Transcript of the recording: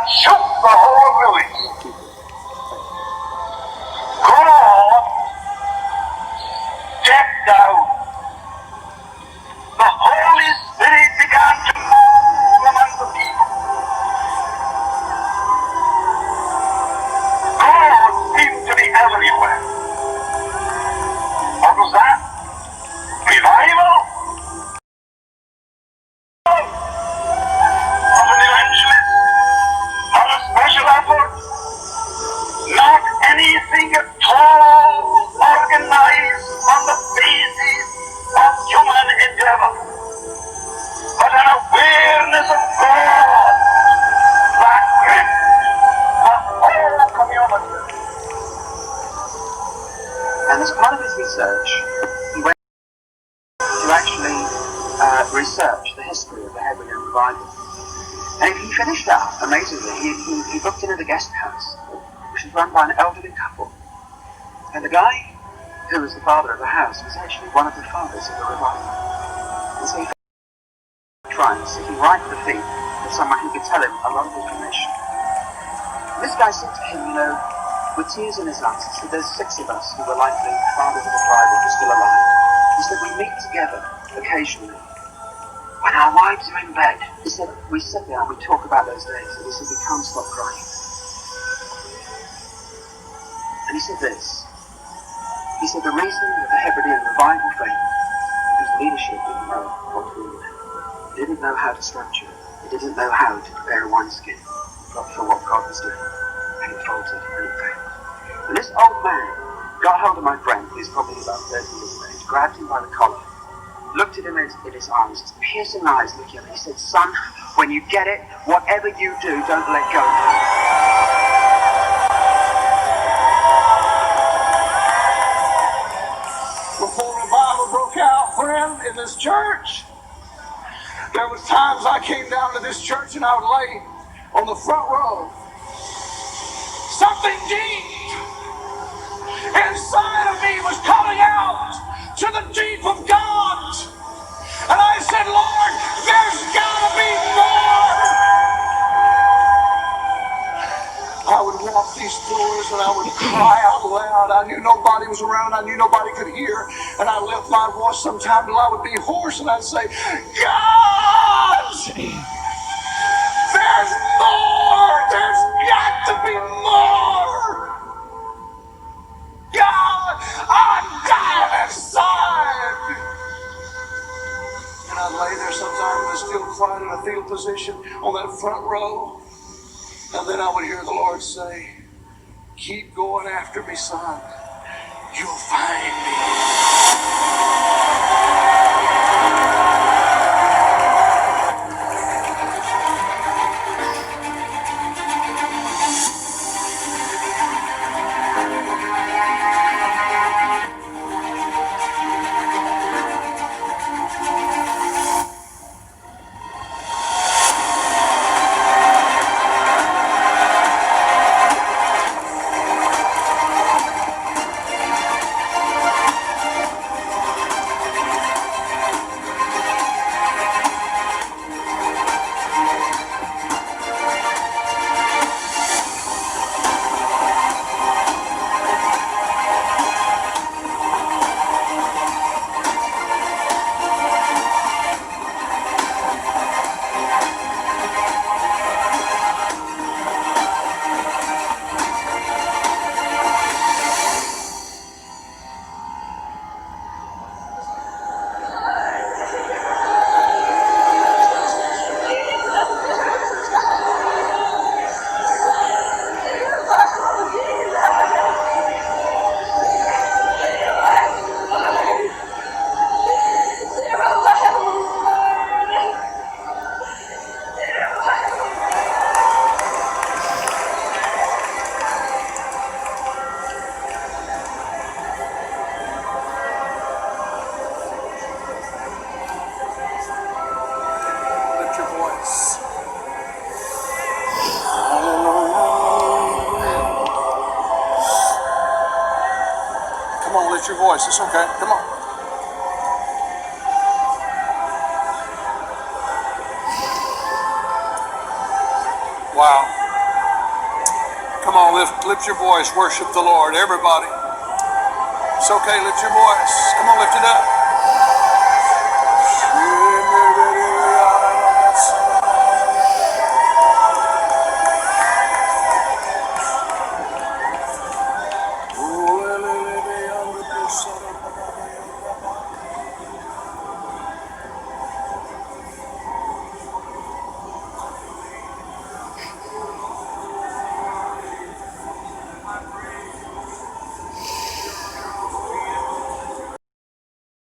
that shook the whole village. God stepped out. The Holy Spirit began to move among the people. God seemed to be everywhere. What was that? Revival? Of an evangelist? Not a special effort? Not anything at all organized on the basis of human endeavor, but an awareness of God that gripped the whole community. And as part of his research, he went to actually research the history of the Hebridean revival. And he finished up, amazingly, he booked in at a guest house, which was run by an elderly couple. And the guy who was the father of the house was actually one of the fathers of the revival. And so he tried, sitting right at the feet of someone who could tell him a lot of information. And this guy said to him, you know, with tears in his eyes, he said, there's 6 of us who were likely fathers of the revival who are still alive. He said, we meet together occasionally when our wives are in bed. He said, we sit there and we talk about those days. And he said, we can't stop crying. And he said this. He said, the reason that the Hebridean revival failed was leadership didn't know what to do with it. They didn't know how to structure it. They didn't know how to prepare a wineskin for what God was doing. And it faltered and it failed. And this old man got hold of my friend, who's probably about 30 years of age, grabbed him by the collar, looked at him in his eyes, his piercing eyes looking at him. He said, son, when you get it, whatever you do, don't let go. Before revival broke out, friend, in this church, there was times I came down to this church and I would lay on the front row. Something deep inside of me was calling out to the deep of God. And I said, Lord, there's gotta be more. I would walk these floors and I would cry out loud. I knew nobody was around. I knew nobody could hear. And I lift my voice sometimes and I would be hoarse and I'd say, God, there's more. There's got to be more. God, I'm dying inside. And I'd lay there sometimes in a still quiet in a fetal position on that front row. And then I would hear the Lord say, keep going after me, son. You'll find me. Your voice. It's okay. Come on. Wow. Come on, lift your voice. Worship the Lord. Everybody. It's okay. Lift your voice. Come on, lift it up.